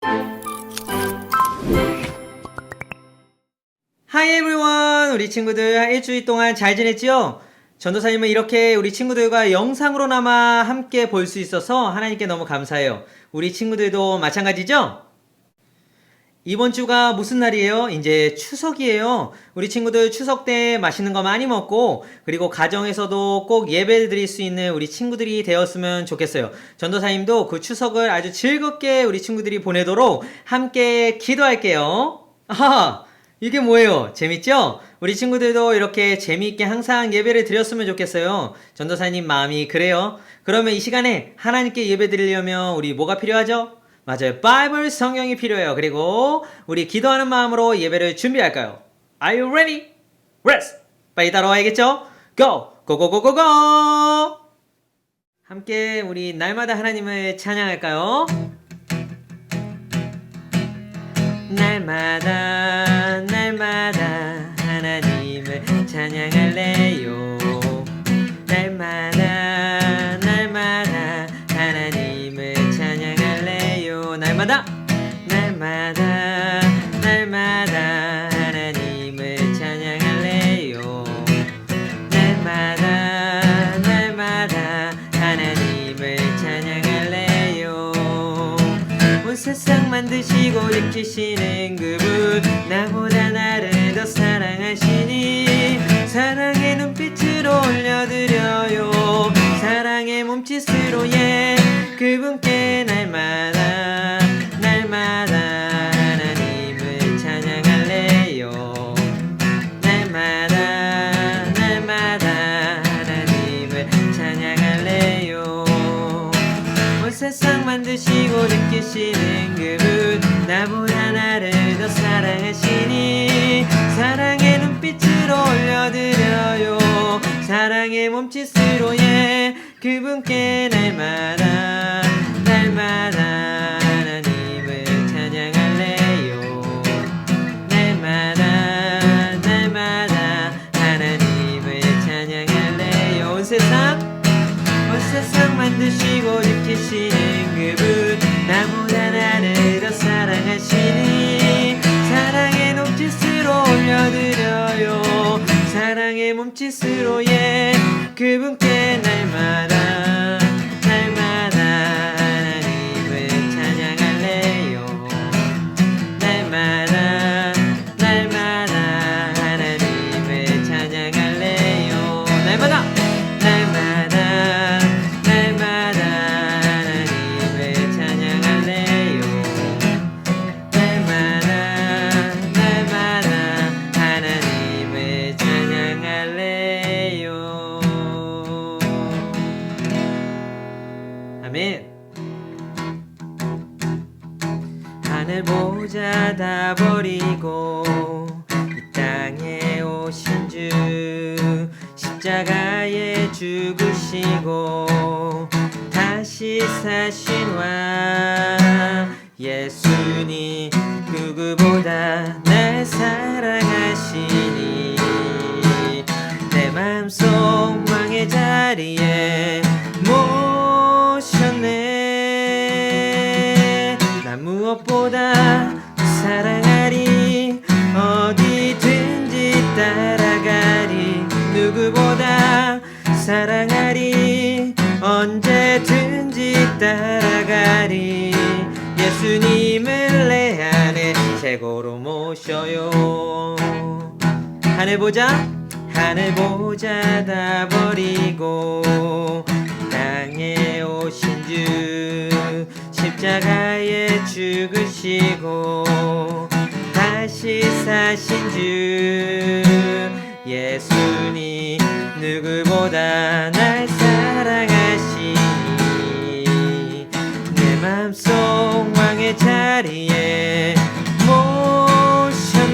Hi everyone! 우리 친구들 일주일 동안 잘 지냈지요? 전도사님은 이렇게 우리 친구들과 영상으로나마 함께 볼 수 있어서 하나님께 너무 감사해요. 우리 친구들도 마찬가지죠? 이번 주가 무슨 날이에요? 이제 추석이에요. 우리 친구들 추석 때 맛있는 거 많이 먹고 그리고 가정에서도 꼭 예배를 드릴 수 있는 우리 친구들이 되었으면 좋겠어요. 전도사님도 그 추석을 아주 즐겁게 우리 친구들이 보내도록 함께 기도할게요. 아하! 이게 뭐예요? 재밌죠? 우리 친구들도 이렇게 재미있게 항상 예배를 드렸으면 좋겠어요. 전도사님 마음이 그래요. 그러면 이 시간에 하나님께 예배 드리려면 우리 뭐가 필요하죠? 맞아요. 바이블 성경이 필요해요. 그리고 우리 기도하는 마음으로 예배를 준비할까요? Are you ready? Rest! 빨리 따라와야겠죠? Go! Go, go, go, go, go! 함께 우리 날마다 하나님을 찬양할까요? 날마다 날마다 하나님을 찬양할래요. 날마다 날마다 하나님을 찬양할래요. 날마다 날마다 날마다 하나님을 찬양할래요. 날마다 날마다 하나님을 찬양할래요. 온 세상 만드시고 지키시는 그분, 나보다 나를 더 사랑하시니 사랑의 눈빛으로 올려드려요. 사랑의 몸짓으로 그분께 날마다 날마다 하나님을 찬양할래요. 날마다 날마다 하나님을 찬양할래요. 온 세상 만드시고 지키시는 그분, 나보다 나를 더 사랑하시니 사랑의 눈빛으로 올려드려요. 사랑의 몸짓으로 그분께 날마다 날마다 하나님을 찬양할래요. 날마다 날마다 하나님을 찬양할래요. 온 세상 만드시고 지키시는 그분, 나보다 나를 더 사랑하시니 사랑의 몸짓으로 올려드려요. 사랑의 몸짓으로 그분께 날마다 날마다 하나님을 찬양할래요. 날마다 날마다 하나님을 찬양할래요. 날마다 날마다 날마다 하나님을 찬양할래요. 날마다 날마다 하나님을 찬양할래요. 아멘. 하늘 보자 다 버리고 이 땅에 오신 주, 십자가에 죽으시고 다시 사신 왕 예수님, 누구보다 날 사랑하시니 내 맘속 왕의 자리에 모셨네. 난 무엇보다 사랑하리, 어디든지 따라가리. 누구보다 사랑하리, 언제든지 따라가리. 예수님을 내 안에 최고로 모셔요. 하늘 보자 다 버리고 땅에 오신 주, 십자가에 죽으시고 다시 사신 주 예수님, 누구보다 날 사랑하시니 내 맘속 왕의 자리에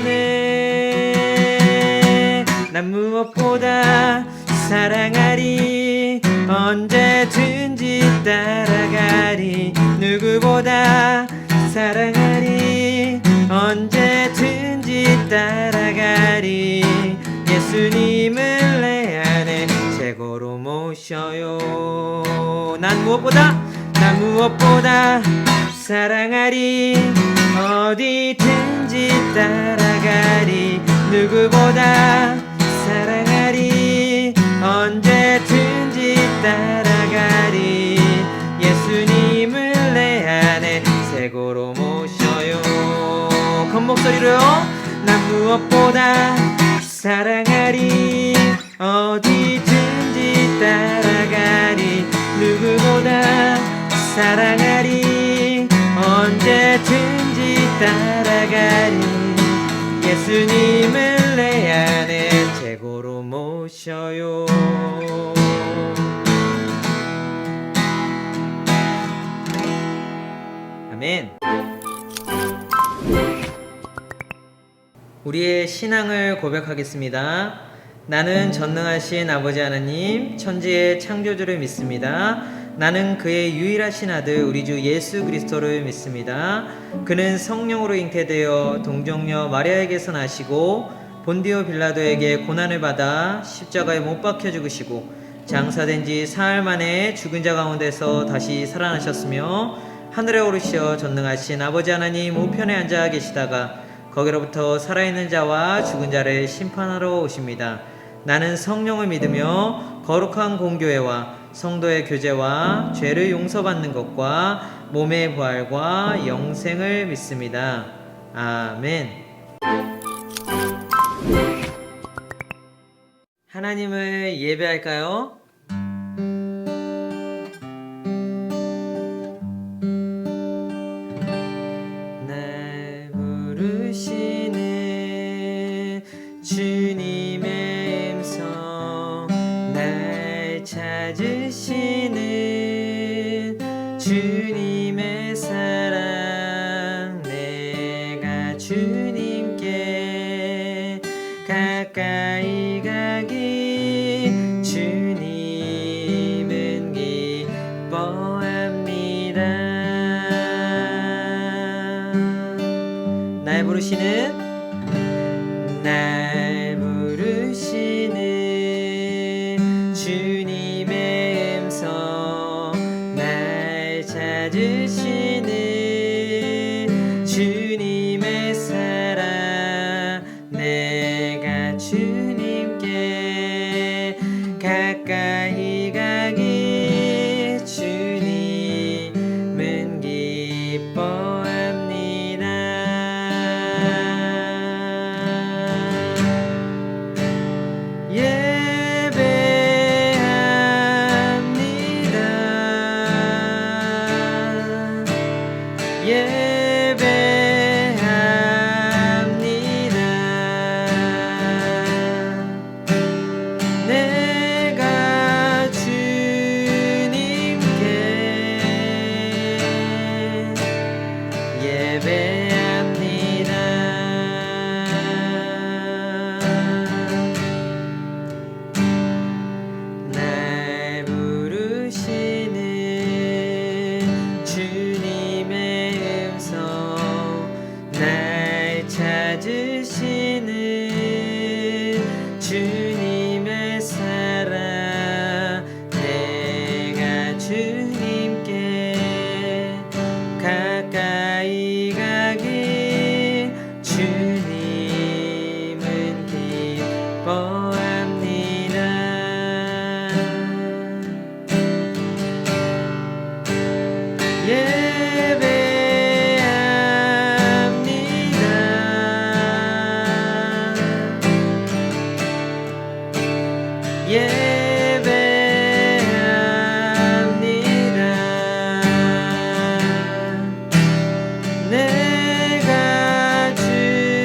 모셨네. 난 무엇보다 사랑하리, 언제든지 따라가리. 누구보다 사랑하리, 언제든지 따라가리. 예수님을 내 안에 최고로 모셔요. 난 무엇보다 사랑하리 어디든지 따라가리 누구보다 사랑하리 언제든지 따라가리 예수님을 내 안에 최고로 모셔요 큰 목소리로요 난 무엇보다 사랑하리 어디든지 따라가리 누구보다 사랑하리 언제든지 따라가리 예수님을 내 안에 최고로 모셔요 아멘. 우리의 신앙을 고백하겠습니다. 나는 전능하신 아버지 하나님 천지의 창조주를 믿습니다. 나는 그의 유일하신 아들 우리 주 예수 그리스도를 믿습니다. 그는 성령으로 잉태되어 동정녀 마리아에게서 나시고 본디오 빌라도에게 고난을 받아 십자가에 못 박혀 죽으시고 장사된 지 사흘 만에 죽은 자 가운데서 다시 살아나셨으며 하늘에 오르시어 전능하신 아버지 하나님 우편에 앉아 계시다가 거기로부터 살아있는 자와 죽은 자를 심판하러 오십니다. 나는 성령을 믿으며 거룩한 공교회와 성도의 교제와 죄를 용서받는 것과 몸의 부활과 영생을 믿습니다. 아멘. 하나님을 예배할까요? 날 부르시는 주님의 음성 날 찾으시는 주님의 사랑 내가 주님께 가까이 가기 주님은 기뻐합니다. 날 부르시는 주님의 음성 날 찾으시는 주님의 사랑 내가 주님께 가까이 가기 주님은 기뻐합니다. 내가 주님께 예배합니다. 날 부르시는 주님의 음성 날 찾으시는 주님의 사랑 내가 주님께 가까이 가기 주님은 기뻐합니다. 내가 주님께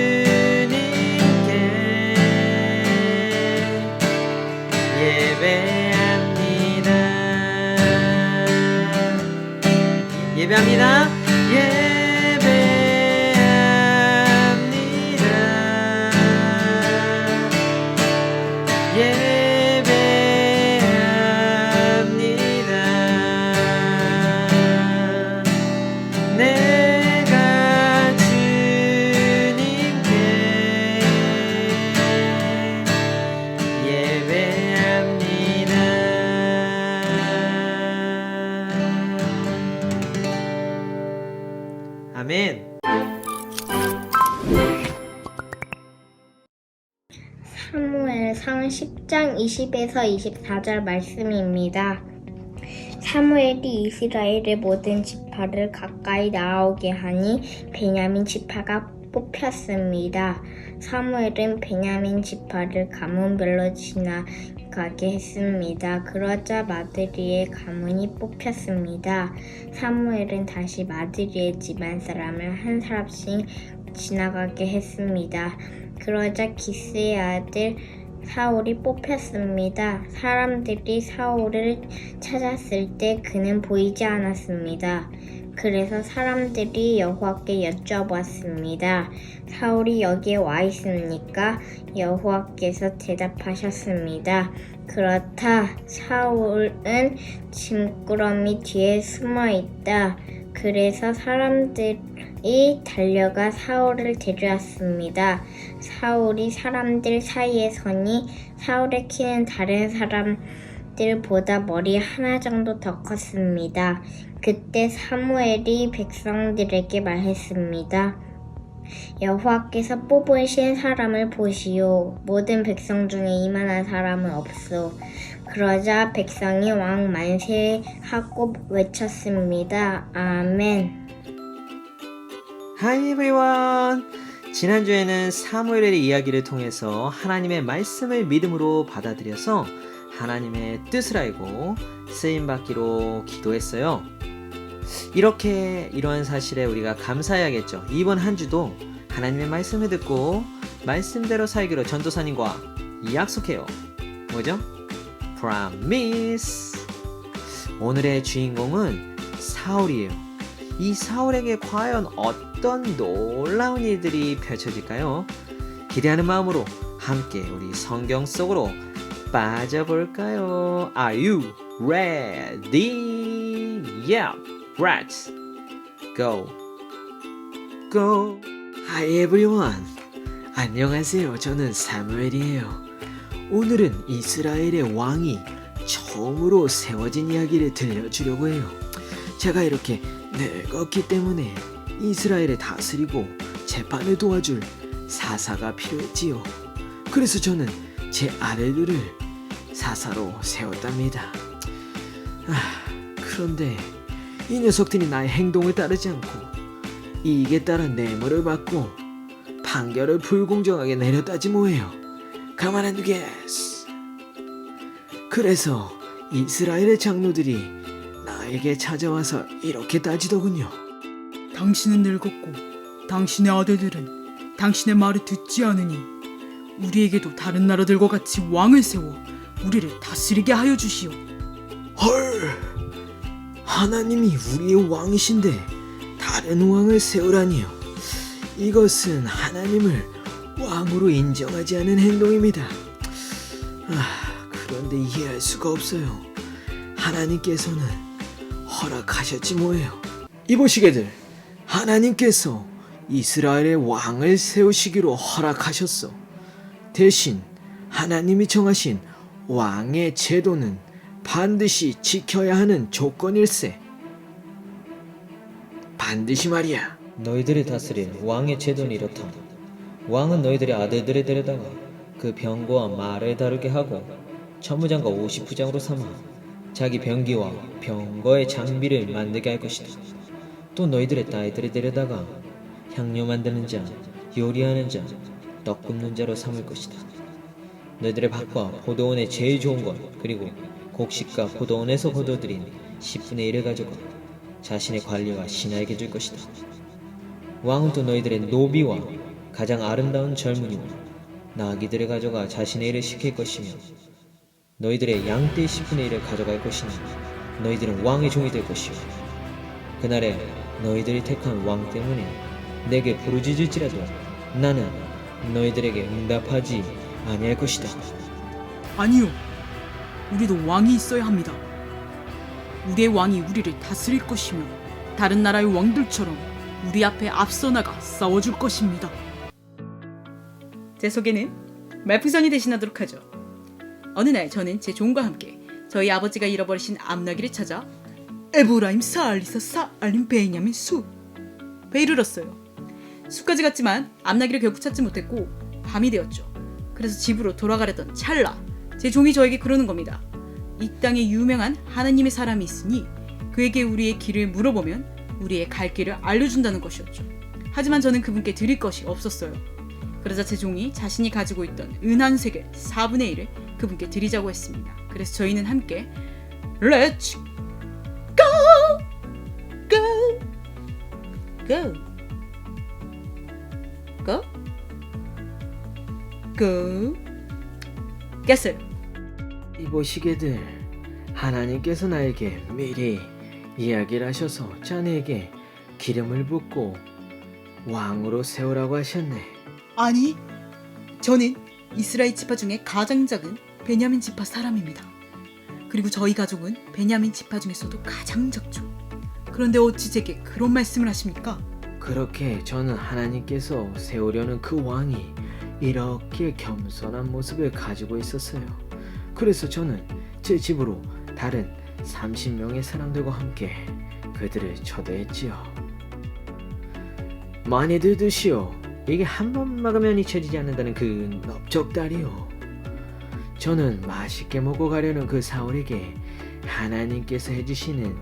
예배합니다. 예배합니다. 내가 주님께 예배합니다. 사무엘상 10장 20에서 24절 말씀입니다. 사무엘이 이스라엘의 모든 지파를 가까이 나오게 하니 베냐민 지파가 뽑혔습니다. 사무엘은 베냐민 지파를 가문별로 지나가게 했습니다. 그러자 마드리의 가문이 뽑혔습니다. 사무엘은 다시 마드리의 집안 사람을 한 사람씩 지나가게 했습니다. 그러자 기스의 아들 사울이 뽑혔습니다. 사람들이 사울을 찾았을 때 그는 보이지 않았습니다. 그래서 사람들이 여호와께 여쭤보았습니다. 사울이 여기에 와 있습니까? 여호와께서 대답하셨습니다. 그렇다. 사울은 짐꾸러미 뒤에 숨어 있다. 그래서 사람들이 달려가 사울을 데려왔습니다. 사울이 사람들 사이에 서니 사울의 키는 다른 사람들보다 머리 하나 정도 더 컸습니다. 그때 사무엘이 백성들에게 말했습니다. 여호와께서 뽑으신 사람을 보시오. 모든 백성 중에 이만한 사람은 없소. 그러자 백성이 왕 만세하고 외쳤습니다. 아멘. Hi everyone! 지난주에는 사무엘의 이야기를 통해서 하나님의 말씀을 믿음으로 받아들여서 하나님의 뜻을 알고 쓰임받기로 기도했어요. 이러한 사실에 우리가 감사해야겠죠. 이번 한 주도 하나님의 말씀을 듣고 말씀대로 살기로 전도사님과 약속해요. 뭐죠? Promise! 오늘의 주인공은 사울이에요. 이 사울에게 과연 어떤 놀라운 일들이 펼쳐질까요? 기대하는 마음으로 함께 우리 성경 속으로 빠져볼까요? Are you ready? Yeah, let's go. Go. Hi everyone. 안녕하세요. 저는 사무엘이에요. 오늘은 이스라엘의 왕이 처음으로 세워진 이야기를 들려주려고 해요. 제가 이렇게 늙었기 때문에 이스라엘을 다스리고 재판을 도와줄 사사가 필요했지요. 그래서 저는 제 아들들을 사사로 세웠답니다. 그런데 이 녀석들이 나의 행동을 따르지 않고 이익에 따라 뇌물을 받고 판결을 불공정하게 내렸다지 뭐예요. 가만 안 두겠어. 그래서 이스라엘의 장로들이 나에게 찾아와서 이렇게 따지더군요. 당신은 늙었고 당신의 아들들은 당신의 말을 듣지 않으니 우리에게도 다른 나라들과 같이 왕을 세워 우리를 다스리게 하여 주시오. 헐! 하나님이 우리의 왕이신데 다른 왕을 세우라니요. 이것은 하나님을 왕으로 인정하지 않은 행동입니다. 그런데 이해할 수가 없어요. 하나님께서는 허락하셨지 뭐예요. 이보시게들, 하나님께서 이스라엘의 왕을 세우시기로 허락하셨어. 대신 하나님이 정하신 왕의 제도는 반드시 지켜야 하는 조건일세. 반드시 말이야. 너희들이 다스릴 왕의 제도는 이렇다. 왕은 너희들의 아들들을 데려다가 그 병거와 말을 다루게 하고 천부장과 50부장으로 삼아 자기 병기와 병거의 장비를 만들게 할 것이다. 또 너희들의 딸들을 데려다가 향료 만드는 자, 요리하는 자, 떡 굽는 자로 삼을 것이다. 너희들의 밭과 포도원의 제일 좋은 것, 그리고 곡식과 포도원에서 거둬들인 10분의 1을 가져가 자신의 관리와 신하에게 줄 것이다. 왕은 또 너희들의 노비와 가장 아름다운 젊은이와 나귀들을 가져가 자신의 일을 시킬 것이며 너희들의 양떼의 10분의 1을 가져갈 것이니 너희들은 왕의 종이 될 것이요. 그날에 너희들이 택한 왕 때문에 내게 부르짖을지라도 나는 너희들에게 응답하지 아니할 것이다. 아니요, 우리도 왕이 있어야 합니다. 우리의 왕이 우리를 다스릴 것이며 다른 나라의 왕들처럼 우리 앞에 앞서 나가 싸워줄 것입니다. 제 소개는 말풍선이 대신하도록 하죠. 어느 날 저는 제 종과 함께 저희 아버지가 잃어버리신 암나귀를 찾아 에브라임 사알리사 사알림 베냐민 숲에 이르렀어요. 숲까지 갔지만 암나귀를 결국 찾지 못했고 밤이 되었죠. 그래서 집으로 돌아가려던 찰나 제 종이 저에게 그러는 겁니다. 이 땅에 유명한 하나님의 사람이 있으니 그에게 우리의 길을 물어보면 우리의 갈 길을 알려준다는 것이었죠. 하지만 저는 그분께 드릴 것이 없었어요. 그러자 제 종이 자신이 가지고 있던 은한색의 4분의 1을 그분께 드리자고 했습니다. 그래서 저희는 함께 Let's go! Go! Go! Go? Go? 깼어요. 이 보시게들, 하나님께서 나에게 미리 이야기를 하셔서 자네에게 기름을 붓고 왕으로 세우라고 하셨네. 아니, 저는 이스라엘 지파 중에 가장 작은 베냐민 지파 사람입니다. 그리고 저희 가족은 베냐민 지파 중에서도 가장 작죠. 그런데 어찌 제게 그런 말씀을 하십니까? 그렇게 저는 하나님께서 세우려는 그 왕이 이렇게 겸손한 모습을 가지고 있었어요. 그래서 저는 제 집으로 다른 30명의 사람들과 함께 그들을 초대했지요. 많이들 드시오. 이게 한 번 먹으면 잊혀지지 않는다는 그 넓적다리요. 저는 맛있게 먹고 가려는 그 사울에게 하나님께서 해주시는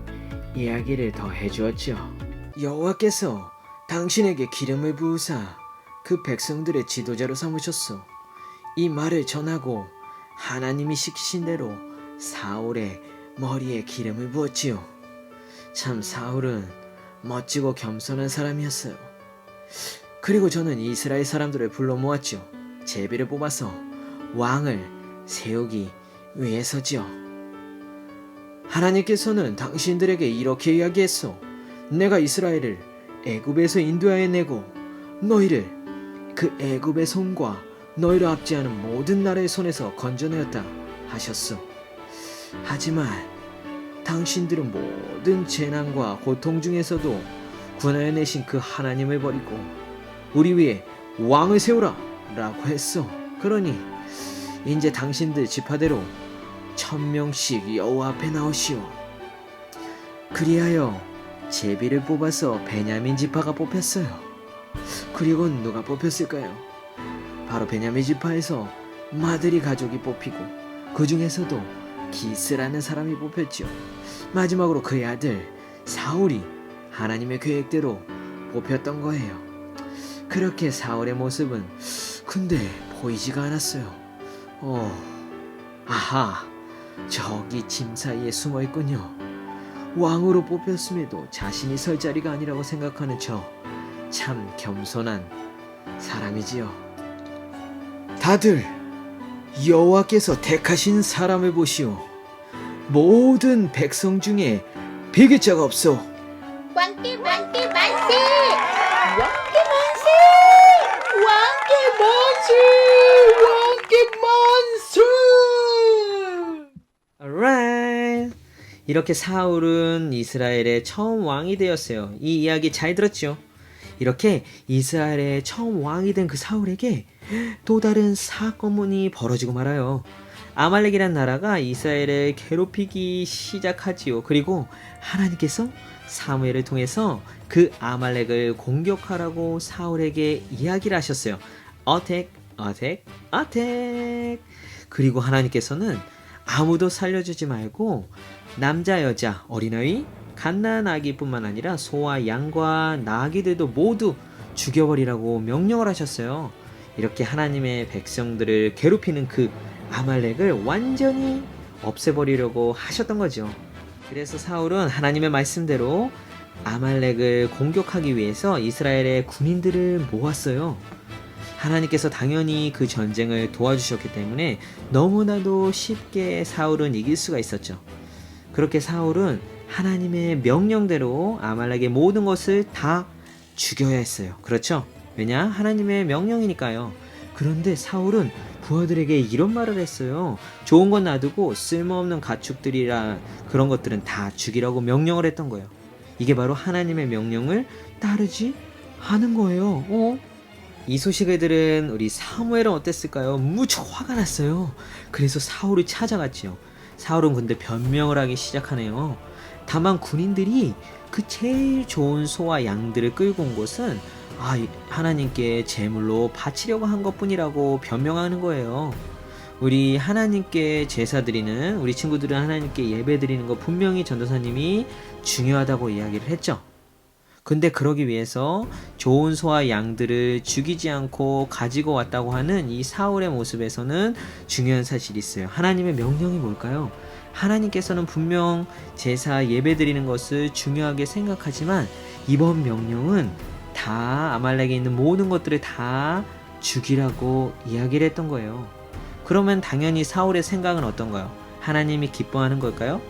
이야기를 더 해주었죠. 여호와께서 당신에게 기름을 부으사 그 백성들의 지도자로 삼으셨소. 이 말을 전하고 하나님이 시키신 대로 사울의 머리에 기름을 부었지요. 참 사울은 멋지고 겸손한 사람이었어요. 그리고 저는 이스라엘 사람들을 불러 모았죠. 제비를 뽑아서 왕을 세우기 위해서지요. 하나님께서는 당신들에게 이렇게 이야기했소. 내가 이스라엘을 애굽에서 인도하여 내고 너희를 그 애굽의 손과 너희를 압제하는 모든 나라의 손에서 건져내었다 하셨소. 하지만 당신들은 모든 재난과 고통 중에서도 구하여 내신 그 하나님을 버리고 우리 위에 왕을 세우라 라고 했소. 그러니 이제 당신들 지파대로 1000명씩 여호와 앞에 나오시오. 그리하여 제비를 뽑아서 베냐민 지파가 뽑혔어요. 그리고 누가 뽑혔을까요? 바로 베냐민 지파에서 마드리 가족이 뽑히고 그 중에서도 기스라는 사람이 뽑혔죠. 마지막으로 그의 아들 사울이 하나님의 계획대로 뽑혔던 거예요. 그렇게 사울의 모습은 근데 보이지가 않았어요. 아하, 저기 짐 사이에 숨어 있군요. 왕으로 뽑혔음에도 자신이 설 자리가 아니라고 생각하는 저 참 겸손한 사람이지요. 다들 여호와께서 택하신 사람을 보시오. 모든 백성 중에 비길 자가 없소. 왕께 만세! 왕께 Alright. 이렇게 사울은 이스라엘의 처음 왕이 되었어요. 이 이야기 잘 들었죠? 이렇게 이스라엘의 처음 왕이 된 그 사울에게 또 다른 사건문이 벌어지고 말아요. 아말렉이란 나라가 이스라엘을 괴롭히기 시작하지요. 그리고 하나님께서 사무엘을 통해서 그 아말렉을 공격하라고 사울에게 이야기를 하셨어요. 어택. 그리고 하나님께서는 아무도 살려주지 말고 남자, 여자, 어린아이, 갓난 아기뿐만 아니라 소와 양과 나귀들도 모두 죽여버리라고 명령을 하셨어요. 이렇게 하나님의 백성들을 괴롭히는 그 아말렉을 완전히 없애버리려고 하셨던 거죠. 그래서 사울은 하나님의 말씀대로 아말렉을 공격하기 위해서 이스라엘의 군인들을 모았어요. 하나님께서 당연히 그 전쟁을 도와주셨기 때문에 너무나도 쉽게 사울은 이길 수가 있었죠. 그렇게 사울은 하나님의 명령대로 아말렉의 모든 것을 다 죽여야 했어요. 그렇죠? 왜냐? 하나님의 명령이니까요. 그런데 사울은 부하들에게 이런 말을 했어요. 좋은 건 놔두고 쓸모없는 가축들이라 그런 것들은 다 죽이라고 명령을 했던 거예요. 이게 바로 하나님의 명령을 따르지 않은 거예요. 이 소식을 들은 우리 사무엘은 어땠을까요? 무척 화가 났어요. 그래서 사울을 찾아갔지요. 사울은 근데 변명을 하기 시작하네요. 다만 군인들이 그 제일 좋은 소와 양들을 끌고 온 곳은 하나님께 제물로 바치려고 한 것뿐이라고 변명하는 거예요. 우리 하나님께 제사 드리는 우리 친구들은 하나님께 예배 드리는 거 분명히 전도사님이 중요하다고 이야기를 했죠. 근데 그러기 위해서 좋은 소와 양들을 죽이지 않고 가지고 왔다고 하는 이 사울의 모습에서는 중요한 사실이 있어요. 하나님의 명령이 뭘까요? 하나님께서는 분명 제사 예배 드리는 것을 중요하게 생각하지만 이번 명령은 다 아말렉에 있는 모든 것들을 다 죽이라고 이야기를 했던 거예요. 그러면 당연히 사울의 생각은 어떤가요? 하나님이 기뻐하는 걸까요?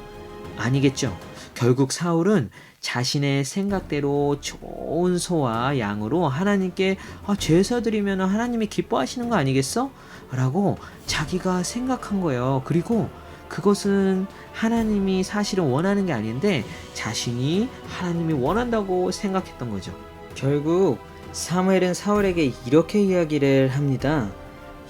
아니겠죠. 결국 사울은 자신의 생각대로 좋은 소와 양으로 하나님께 제사 드리면 하나님이 기뻐하시는 거 아니겠어? 라고 자기가 생각한 거예요. 그리고 그것은 하나님이 사실은 원하는 게 아닌데 자신이 하나님이 원한다고 생각했던 거죠. 결국 사무엘은 사울에게 이렇게 이야기를 합니다.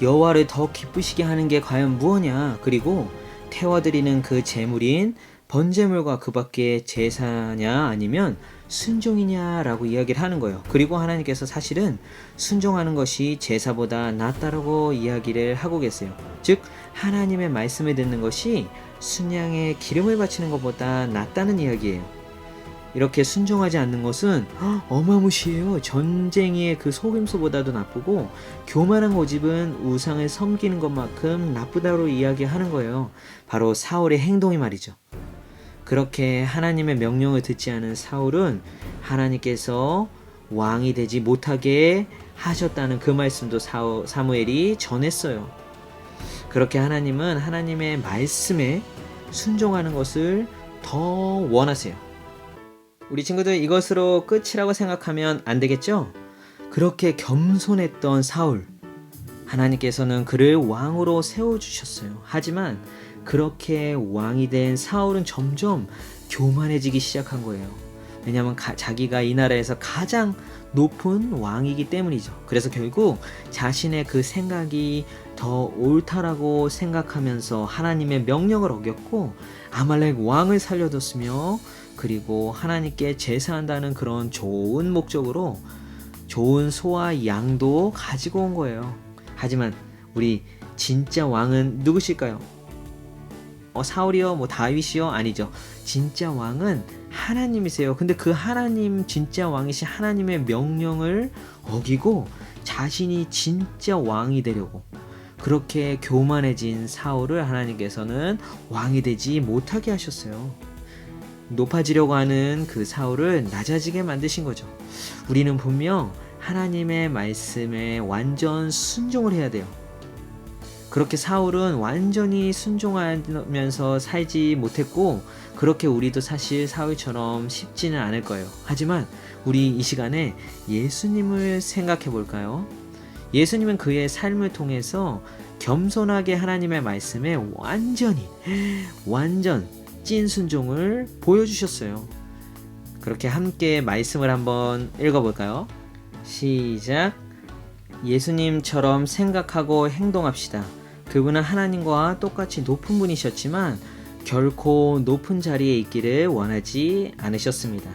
여호와를 더 기쁘시게 하는 게 과연 무엇냐? 그리고 태워드리는 그 제물인 번제물과 그 밖에 제사냐 아니면 순종이냐라고 이야기를 하는 거예요. 그리고 하나님께서 사실은 순종하는 것이 제사보다 낫다라고 이야기를 하고 계세요. 즉 하나님의 말씀을 듣는 것이 순양의 기름을 바치는 것보다 낫다는 이야기예요. 이렇게 순종하지 않는 것은 어마무시해요. 전쟁의 그 속임수보다도 나쁘고 교만한 고집은 우상을 섬기는 것만큼 나쁘다고 이야기하는 거예요. 바로 사울의 행동이 말이죠. 그렇게 하나님의 명령을 듣지 않은 사울은 하나님께서 왕이 되지 못하게 하셨다는 그 말씀도 사무엘이 전했어요. 그렇게 하나님은 하나님의 말씀에 순종하는 것을 더 원하세요. 우리 친구들 이것으로 끝이라고 생각하면 안 되겠죠? 그렇게 겸손했던 사울, 하나님께서는 그를 왕으로 세워주셨어요. 하지만 그렇게 왕이 된 사울은 점점 교만해지기 시작한 거예요. 왜냐하면 자기가 이 나라에서 가장 높은 왕이기 때문이죠. 그래서 결국 자신의 그 생각이 더 옳다라고 생각하면서 하나님의 명령을 어겼고 아말렉 왕을 살려뒀으며 그리고 하나님께 제사한다는 그런 좋은 목적으로 좋은 소와 양도 가지고 온 거예요. 하지만 우리 진짜 왕은 누구실까요? 사울이요? 다윗이요? 아니죠. 진짜 왕은 하나님이세요. 근데 그 하나님 진짜 왕이신 하나님의 명령을 어기고 자신이 진짜 왕이 되려고 그렇게 교만해진 사울을 하나님께서는 왕이 되지 못하게 하셨어요. 높아지려고 하는 그 사울을 낮아지게 만드신 거죠. 우리는 분명 하나님의 말씀에 완전 순종을 해야 돼요. 그렇게 사울은 완전히 순종하면서 살지 못했고 그렇게 우리도 사실 사울처럼 쉽지는 않을 거예요. 하지만 우리 이 시간에 예수님을 생각해 볼까요? 예수님은 그의 삶을 통해서 겸손하게 하나님의 말씀에 완전 찐 순종을 보여주셨어요. 그렇게 함께 말씀을 한번 읽어볼까요? 시작. 예수님처럼 생각하고 행동합시다. 그분은 하나님과 똑같이 높은 분이셨지만 결코 높은 자리에 있기를 원하지 않으셨습니다.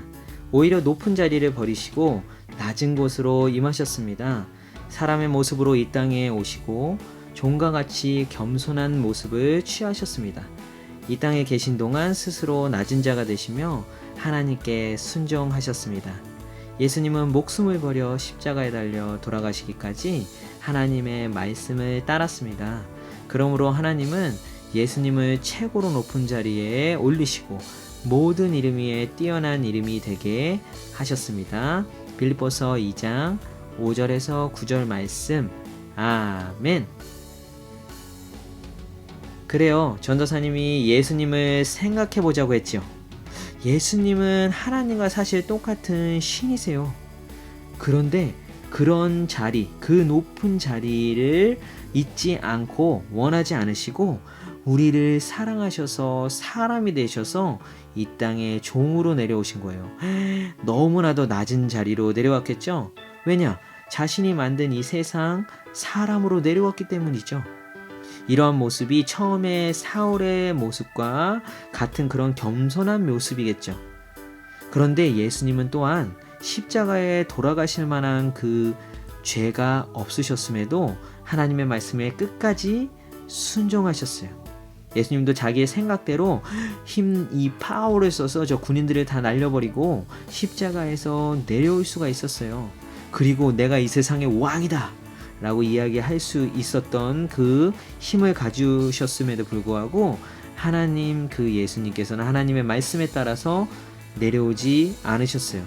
오히려 높은 자리를 버리시고 낮은 곳으로 임하셨습니다. 사람의 모습으로 이 땅에 오시고 종과 같이 겸손한 모습을 취하셨습니다. 이 땅에 계신 동안 스스로 낮은 자가 되시며 하나님께 순종하셨습니다. 예수님은 목숨을 버려 십자가에 달려 돌아가시기까지 하나님의 말씀을 따랐습니다. 그러므로 하나님은 예수님을 최고로 높은 자리에 올리시고 모든 이름 위에 뛰어난 이름이 되게 하셨습니다. 빌립보서 2장 5절에서 9절 말씀. 아멘. 그래요. 전도사님이 예수님을 생각해 보자고 했죠. 예수님은 하나님과 사실 똑같은 신이세요. 그런데 그런 자리, 그 높은 자리를 잊지 않고 원하지 않으시고 우리를 사랑하셔서 사람이 되셔서 이 땅에 종으로 내려오신 거예요. 너무나도 낮은 자리로 내려왔겠죠? 왜냐? 자신이 만든 이 세상 사람으로 내려왔기 때문이죠. 이러한 모습이 처음에 사울의 모습과 같은 그런 겸손한 모습이겠죠. 그런데 예수님은 또한 십자가에 돌아가실 만한 그 죄가 없으셨음에도 하나님의 말씀에 끝까지 순종하셨어요. 예수님도 자기의 생각대로 이 파워를 써서 저 군인들을 다 날려버리고 십자가에서 내려올 수가 있었어요. 그리고 내가 이 세상의 왕이다 라고 이야기할 수 있었던 그 힘을 가지셨음에도 불구하고 하나님 그 예수님께서는 하나님의 말씀에 따라서 내려오지 않으셨어요.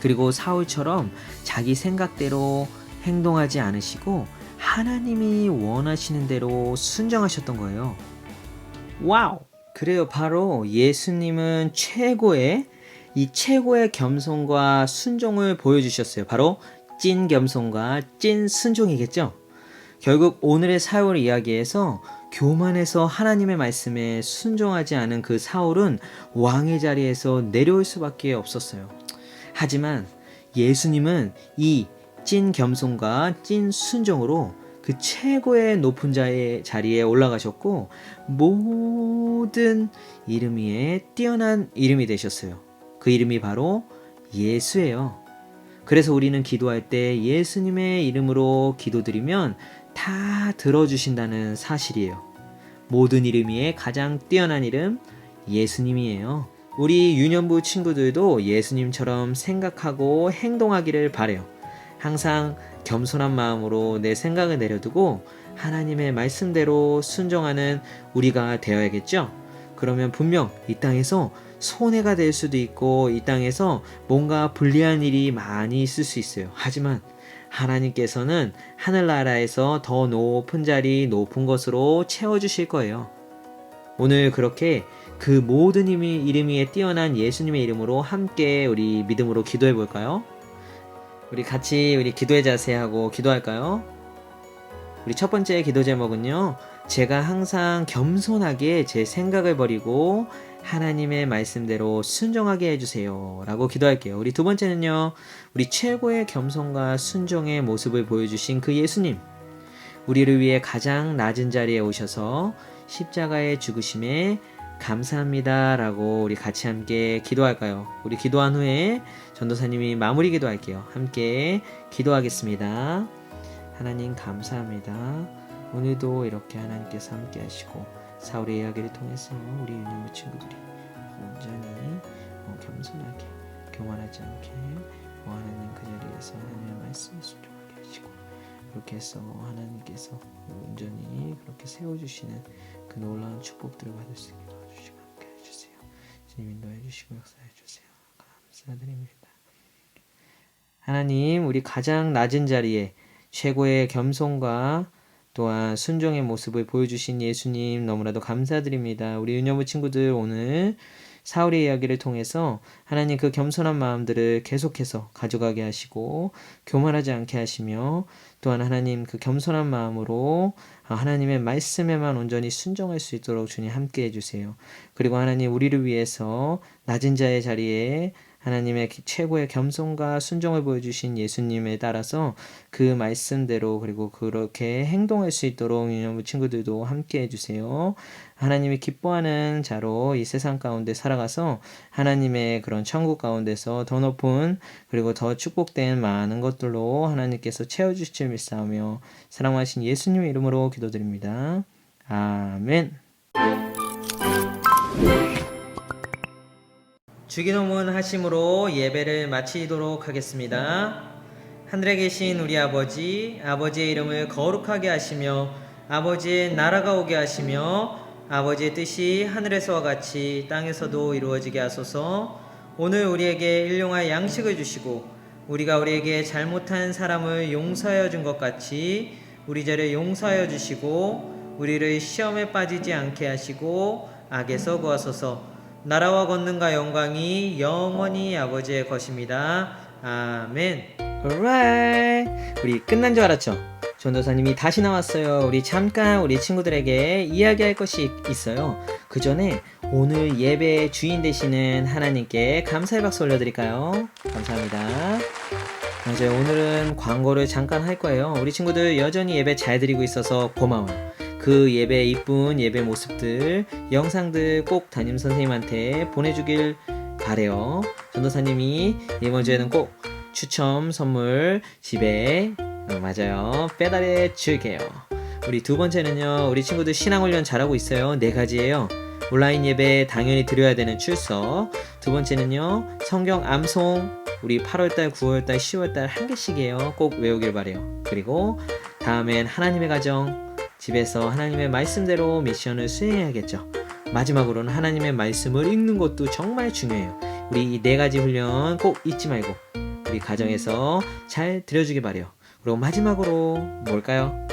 그리고 사울처럼 자기 생각대로 행동하지 않으시고 하나님이 원하시는 대로 순종하셨던 거예요. 와우! 그래요. 바로 예수님은 최고의 겸손과 순종을 보여주셨어요. 바로 찐 겸손과 찐 순종이겠죠. 결국 오늘의 사울 이야기에서 교만해서 하나님의 말씀에 순종하지 않은 그 사울은 왕의 자리에서 내려올 수밖에 없었어요. 하지만 예수님은 이 찐 겸손과 찐 순종으로 그 최고의 높은 자리에 올라가셨고 모든 이름 위에 뛰어난 이름이 되셨어요. 그 이름이 바로 예수예요. 그래서 우리는 기도할 때 예수님의 이름으로 기도드리면 다 들어주신다는 사실이에요. 모든 이름 위에 가장 뛰어난 이름 예수님이에요. 우리 유년부 친구들도 예수님처럼 생각하고 행동하기를 바래요. 항상 겸손한 마음으로 내 생각을 내려두고 하나님의 말씀대로 순종하는 우리가 되어야겠죠? 그러면 분명 이 땅에서 손해가 될 수도 있고 이 땅에서 뭔가 불리한 일이 많이 있을 수 있어요. 하지만 하나님께서는 하늘나라에서 더 높은 자리, 높은 것으로 채워주실 거예요. 오늘 그렇게 그 모든 이름 위에 뛰어난 예수님의 이름으로 함께 우리 믿음으로 기도해 볼까요? 우리 같이 우리 기도의 자세하고 기도할까요? 우리 첫 번째 기도 제목은요. 제가 항상 겸손하게 제 생각을 버리고 하나님의 말씀대로 순종하게 해주세요 라고 기도할게요. 우리 두 번째는요. 우리 최고의 겸손과 순종의 모습을 보여주신 그 예수님, 우리를 위해 가장 낮은 자리에 오셔서 십자가의 죽으심에 감사합니다 라고 우리 같이 함께 기도할까요? 우리 기도한 후에 전도사님이 마무리 기도할게요. 함께 기도하겠습니다. 하나님 감사합니다. 오늘도 이렇게 하나님께서 함께 하시고 사울의 이야기를 통해서 우리 유년부 친구들이 온전히 겸손하게 교만하지 않게 하나님 그 자리에서 하나님의 말씀을 순종하게 하시고 그렇게 해서 하나님께서 온전히 그렇게 세워주시는 그 놀라운 축복들을 받을 수 있게 도와주시고 함께 해주세요. 주님 인도해 주시고 역사해 주세요. 감사드립니다. 하나님, 우리 가장 낮은 자리에 최고의 겸손과 또한 순종의 모습을 보여주신 예수님 너무나도 감사드립니다. 우리 유년부 친구들 오늘 사울의 이야기를 통해서 하나님 그 겸손한 마음들을 계속해서 가져가게 하시고 교만하지 않게 하시며 또한 하나님 그 겸손한 마음으로 하나님의 말씀에만 온전히 순종할 수 있도록 주님 함께 해주세요. 그리고 하나님 우리를 위해서 낮은 자의 자리에 하나님의 최고의 겸손과 순종을 보여주신 예수님에 따라서 그 말씀대로 그리고 그렇게 행동할 수 있도록 유년부 친구들도 함께 해주세요. 하나님이 기뻐하는 자로 이 세상 가운데 살아가서 하나님의 그런 천국 가운데서 더 높은 그리고 더 축복된 많은 것들로 하나님께서 채워주실 줄 믿사오며 사랑하신 예수님의 이름으로 기도드립니다. 아멘. 주기도문 하심으로 예배를 마치도록 하겠습니다. 하늘에 계신 우리 아버지, 아버지의 이름을 거룩하게 하시며 아버지의 나라가 오게 하시며 아버지의 뜻이 하늘에서와 같이 땅에서도 이루어지게 하소서. 오늘 우리에게 일용할 양식을 주시고 우리가 우리에게 잘못한 사람을 용서하여 준 것 같이 우리 죄를 용서하여 주시고 우리를 시험에 빠지지 않게 하시고 악에서 구하소서. 나라와 권능과 영광이 영원히 아버지의 것입니다. 아멘. alright. 우리 끝난 줄 알았죠? 전도사님이 다시 나왔어요. 우리 잠깐 우리 친구들에게 이야기할 것이 있어요. 그 전에 오늘 예배의 주인 되시는 하나님께 감사의 박수 올려드릴까요? 감사합니다. 맞아요. 오늘은 광고를 잠깐 할 거예요. 우리 친구들 여전히 예배 잘 드리고 있어서 고마워요. 그 예배 이쁜 예배 모습들 영상들 꼭 담임 선생님한테 보내주길 바래요. 전도사님이 이번 주에는 꼭 추첨 선물 집에 맞아요. 배달해 줄게요. 우리 두 번째는요. 우리 친구들 신앙훈련 잘하고 있어요. 4가지예요. 온라인 예배 당연히 드려야 되는 출석. 두 번째는요. 성경 암송. 우리 8월달, 9월달, 10월달 한 개씩이에요. 꼭 외우길 바래요. 그리고 다음엔 하나님의 가정. 집에서 하나님의 말씀대로 미션을 수행해야겠죠. 마지막으로는 하나님의 말씀을 읽는 것도 정말 중요해요. 우리 이 4가지 훈련 꼭 잊지 말고 우리 가정에서 잘 들려주길 바래요. 그리고 마지막으로 뭘까요?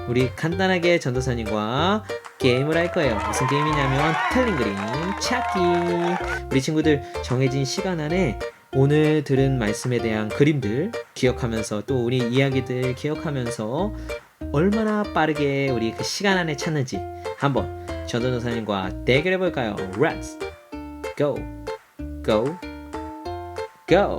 우리 간단하게 전도사님과 게임을 할 거예요. 무슨 게임이냐면 틀린 그림 찾기. 우리 친구들 정해진 시간 안에 오늘 들은 말씀에 대한 그림들 기억하면서 또 우리 이야기들 기억하면서 얼마나 빠르게 우리 그 시간 안에 찾는지 한번 전도사님과 대결해 볼까요? Let's go, go, go.